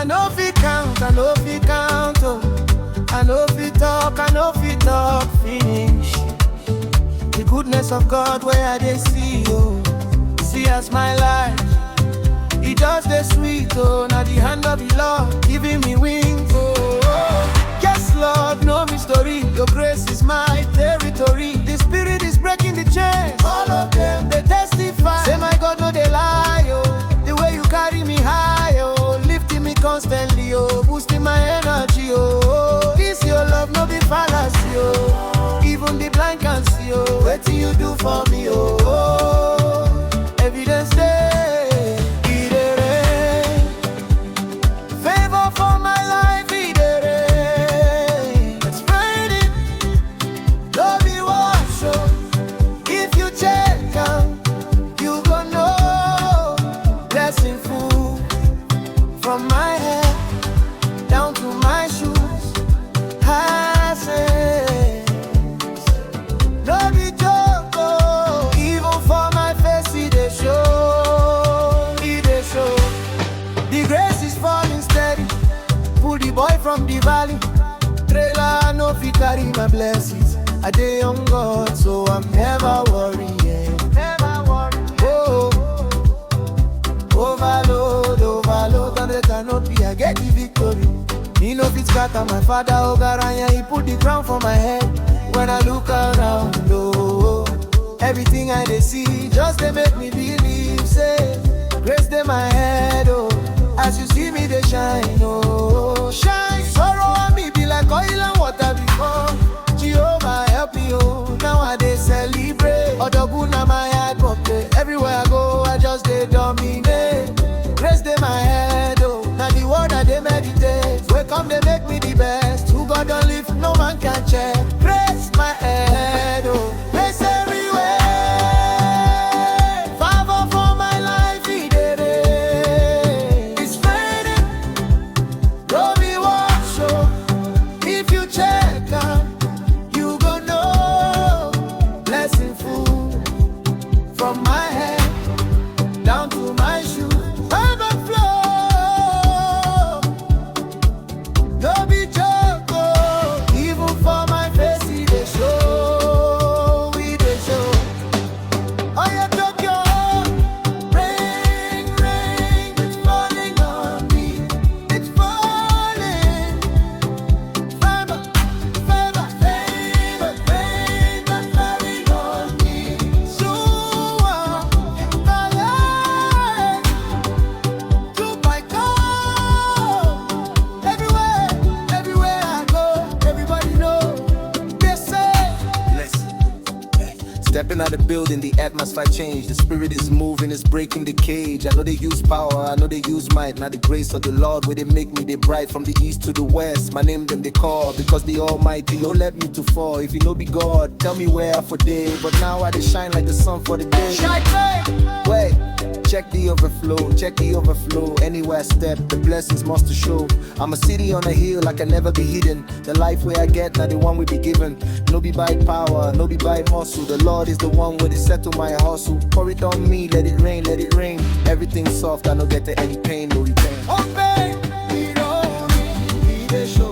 I know if it count, I know if it count, oh. I know if it talk, finish. The goodness of God where I dey see, oh. See as my life, it just dey sweet, oh. Now the hand of the Lord giving me wings, oh. Yes, Lord, know me story. Your grace is my territory. The Spirit is breaking the chains. All of them, they testify. Say my God, no they lie, oh. The way you carry me high, oh. Lifting me constantly, oh. Boosting my energy, oh. This your love, no be fallacy, oh. Even the blind can see, oh. What do you do for me, oh. Evidence day, it dey rain. Favor for my life, it dey rain. It's raining, love you wash, oh. If you check out, you gon' know. Blessing full from my head down to my shoes. I say, no be joke, oh. Even for my face, it dey show, it dey show. The grace is falling steady. Pull the boy from the valley. Trailer no fit carry my blessings. I dey on God, so I'm never worrying. Never worrying. Oh, overload, and they cannot be. I get the victory. He no fit scatter my father, Ogaranya. He put the crown for my head. When I look around, oh, everything I dey see just dey make me believe. Say, grace dey my head, oh. As you see me, they shine, oh. Shine, sorrow on me be like oil and water before. Jehovah help me, oh. Now I dey celebrate. Odoguna my heart birthday. Everywhere I go, I just dey dominate. Grace dey my head, oh. Now the word I dey meditate. Wake come they make me the best. Who God don't live, no man can check. Grace my head, oh. Grace everywhere. Favor for my life, it dey rain. It's raining, no be wash, oh. If you check out, you gon' know. Blessing full from my head down to my shoes. No be joke, oh. Even for my face, it dey show, it dey show. Oh, you took your own. Rain, rain, it's falling on me. It's falling. Favor, favor, favor, rain that's falling on me. So, in my life, to my call. Everywhere I go, everybody know. Yes, sir. Listen. Stepping out the building, the atmosphere changed. The spirit is moving, it's breaking the cage. I know they use power, I know they use might. Now the grace of the Lord, where they make me, they bright. From the east to the west, my name them they call. Because the Almighty, no let me to fall. If you know be God, tell me where I for day. But now I they shine like the sun for the day. Shine bright. Wait. Check the overflow, check the overflow. Anywhere I step, the blessings must to show. I'm a city on a hill, I can never be hidden. The life where I get, now the one we be given. No be by power, no be by muscle. The Lord is the one where they settle my hustle. Pour it on me, let it rain, let it rain. Everything soft, I no get to any pain, no repain. Oh, baby, we don't need the show.